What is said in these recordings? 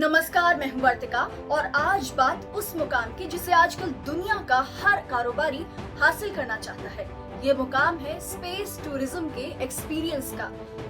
नमस्कार, मैं हूं वर्तिका और आज बात उस मुकाम की जिसे आजकल दुनिया का हर कारोबारी हासिल करना चाहता है। ये मुकाम है स्पेस टूरिज्म के एक्सपीरियंस का।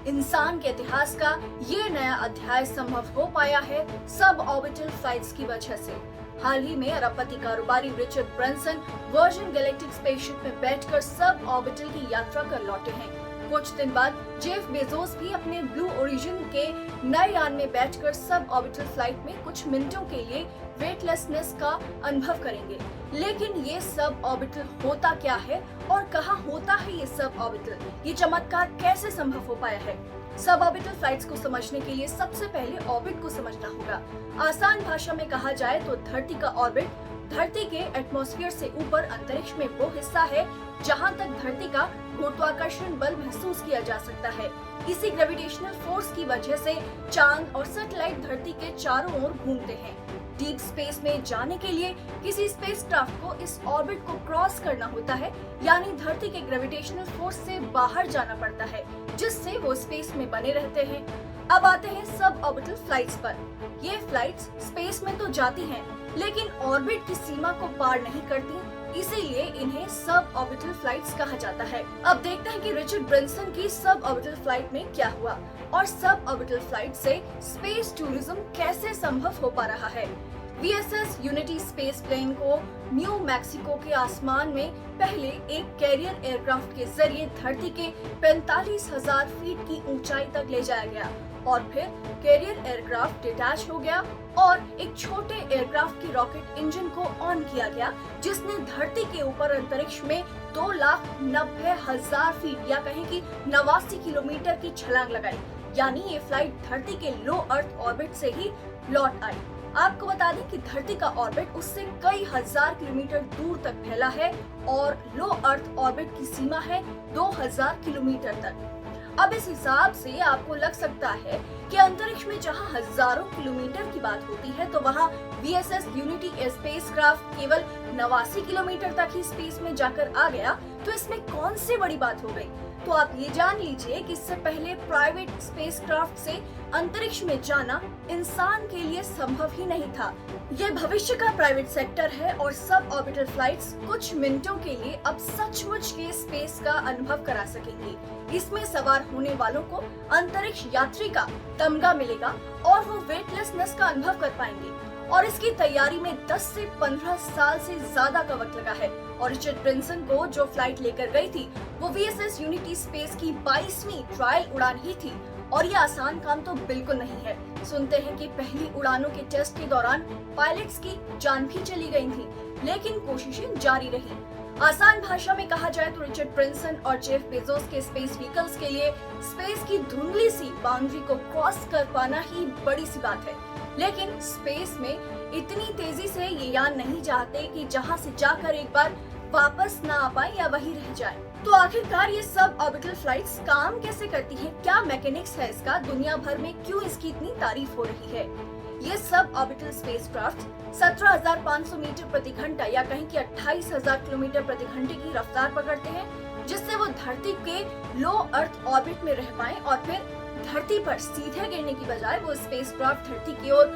इंसान के इतिहास का ये नया अध्याय संभव हो पाया है सब ऑर्बिटल फ्लाइट्स की वजह से। हाल ही में अरबपति कारोबारी Richard Branson virgin galactic spaceship में बैठकर सब ऑर्बिटल की यात्रा कर लौटे हैं। कुछ दिन बाद जेफ बेजोस भी अपने ब्लू ओरिजिन के नए यान में बैठकर सब ऑर्बिटल फ्लाइट में कुछ मिनटों के लिए वेटलेसनेस का अनुभव करेंगे। लेकिन ये सब ऑर्बिटल होता क्या है और कहाँ होता है ये सब ऑर्बिटल? ये चमत्कार कैसे संभव हो पाया है? सब ऑर्बिटल फ्लाइट्स को समझने के लिए सबसे पहले ऑर्बिट को समझना होगा। आसान भाषा में कहा जाए तो धरती का ऑर्बिट धरती के एटमॉस्फेयर से ऊपर अंतरिक्ष में वो हिस्सा है जहां तक धरती का गुरुत्वाकर्षण बल महसूस किया जा सकता है। इसी ग्रेविटेशनल फोर्स की वजह से चांद और सैटेलाइट धरती के चारों ओर घूमते हैं। डीप स्पेस में जाने के लिए किसी स्पेसक्राफ्ट को इस ऑर्बिट को क्रॉस करना होता है, यानी धरती के ग्रेविटेशनल फोर्स से बाहर जाना पड़ता है, जिससे वो स्पेस में बने रहते हैं। अब आते हैं सब ऑर्बिटल फ्लाइट्स पर। ये फ्लाइट्स स्पेस में तो जाती हैं, लेकिन ऑर्बिट की सीमा को पार नहीं करती, इसीलिए इन्हें सब ऑर्बिटल फ्लाइट्स कहा जाता है। अब देखते हैं कि रिचर्ड ब्रैंसन की सब ऑर्बिटल फ्लाइट में क्या हुआ और सब ऑर्बिटल फ्लाइट से स्पेस टूरिज्म कैसे संभव हो पा रहा है। वीएसएस यूनिटी स्पेस प्लेन को न्यू मैक्सिको के आसमान में पहले एक कैरियर एयरक्राफ्ट के जरिए धरती के 45,000 फीट की ऊंचाई तक ले जाया गया और फिर कैरियर एयरक्राफ्ट डिटैच हो गया और एक छोटे एयरक्राफ्ट की रॉकेट इंजन को ऑन किया गया, जिसने धरती के ऊपर अंतरिक्ष में 2,90,000 फीट या कहें कि 89 किलोमीटर की छलांग लगाई। यानी ये फ्लाइट धरती के लो अर्थ ऑर्बिट से ही लौट आई। आपको बता दें कि धरती का ऑर्बिट उससे कई हजार किलोमीटर दूर तक फैला है और लो अर्थ ऑर्बिट की सीमा है 2000 किलोमीटर तक। अब इस हिसाब से आपको लग सकता है कि अंतरिक्ष में जहां हजारों किलोमीटर की बात होती है तो वहां वीएसएस यूनिटी स्पेसक्राफ्ट केवल 89 किलोमीटर तक ही स्पेस में जाकर आ गया, तो इसमें कौन सी बड़ी बात हो गई? तो आप ये जान लीजिए कि इससे पहले प्राइवेट स्पेसक्राफ्ट से अंतरिक्ष में जाना इंसान के लिए संभव ही नहीं था। ये भविष्य का प्राइवेट सेक्टर है और सब ऑर्बिटल फ्लाइट्स कुछ मिनटों के लिए अब सचमुच के स्पेस का अनुभव करा सकेंगी। इसमें सवार होने वालों को अंतरिक्ष यात्री का तमगा मिलेगा और वो वेटलेसनेस का अनुभव कर पाएंगे और इसकी तैयारी में 10 से 15 साल से ज्यादा का वक्त लगा है। और रिचर्ड ब्रैंसन को जो फ्लाइट लेकर गई थी वो वीएसएस यूनिटी स्पेस की 22वीं ट्रायल उड़ान ही थी और ये आसान काम तो बिल्कुल नहीं है। सुनते हैं कि पहली उड़ानों के टेस्ट के दौरान पायलट्स की जान भी चली गई थी, लेकिन कोशिशें जारी रही। आसान भाषा में कहा जाए तो रिचर्ड ब्रैंसन और जेफ बेजोस के स्पेस व्हीकल्स के लिए स्पेस की धुंधली सी बाउंड्री को क्रॉस कर पाना ही बड़ी सी बात है। लेकिन स्पेस में इतनी तेजी से ये यान नहीं चाहते कि जहां से जाकर एक बार वापस ना आ पाए या वहीं रह जाए। तो आखिरकार ये सब ऑर्बिटल फ्लाइट्स काम कैसे करती हैं? क्या मैकेनिक्स है इसका? दुनिया भर में क्यों इसकी इतनी तारीफ हो रही है? ये सब ऑर्बिटल स्पेसक्राफ्ट 17,500 मीटर प्रति घंटा या कहीं कि 28,000 किलोमीटर प्रति घंटे की रफ्तार पकड़ते हैं, जिससे वो धरती के लो अर्थ ऑर्बिट में रह पाए और फिर धरती पर सीधे गिरने की बजाय वो स्पेसक्राफ्ट धरती की ओर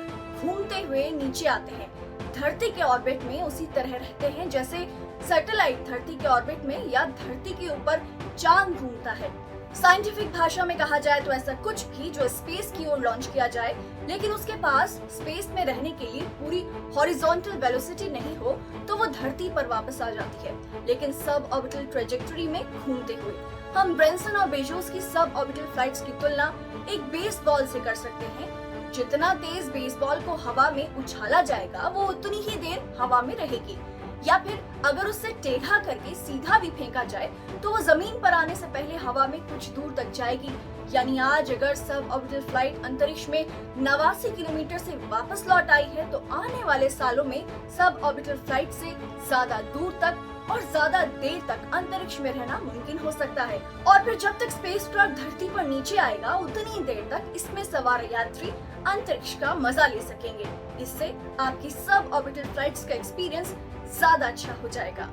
घूमते हुए नीचे आते हैं। धरती के ऑर्बिट में उसी तरह रहते हैं जैसे सैटेलाइट धरती के ऑर्बिट में या धरती के ऊपर चांद घूमता है। साइंटिफिक भाषा में कहा जाए तो ऐसा कुछ भी जो स्पेस की ओर लॉन्च किया जाए लेकिन उसके पास स्पेस में रहने के लिए पूरी हॉरिजॉन्टल वेलोसिटी नहीं हो तो वो धरती पर वापस आ जाती है, लेकिन सब ऑर्बिटल ट्रेजेक्टरी में घूमते हुए। हम ब्रैंसन और बेजोस की सब ऑर्बिटल फ्लाइट्स की तुलना एक बेसबॉल से कर सकते हैं। जितना तेज बेसबॉल को हवा में उछाला जाएगा वो उतनी ही देर हवा में रहेगी, या फिर अगर उससे टेढ़ा करके सीधा भी फेंका जाए तो वो जमीन पर आने से पहले हवा में कुछ दूर तक जाएगी। यानी आज अगर सब ऑर्बिटल फ्लाइट अंतरिक्ष में 89 किलोमीटर से वापस लौट आई है तो आने वाले सालों में सब ऑर्बिटल फ्लाइट से ज्यादा दूर तक और ज्यादा देर तक अंतरिक्ष में रहना मुमकिन हो सकता है। और फिर जब तक स्पेसक्राफ्ट धरती पर नीचे आएगा उतनी देर तक इसमें सवार यात्री अंतरिक्ष का मजा ले सकेंगे। इससे आपकी सब ऑर्बिटल फ्लाइट्स का एक्सपीरियंस ज्यादा अच्छा हो जाएगा।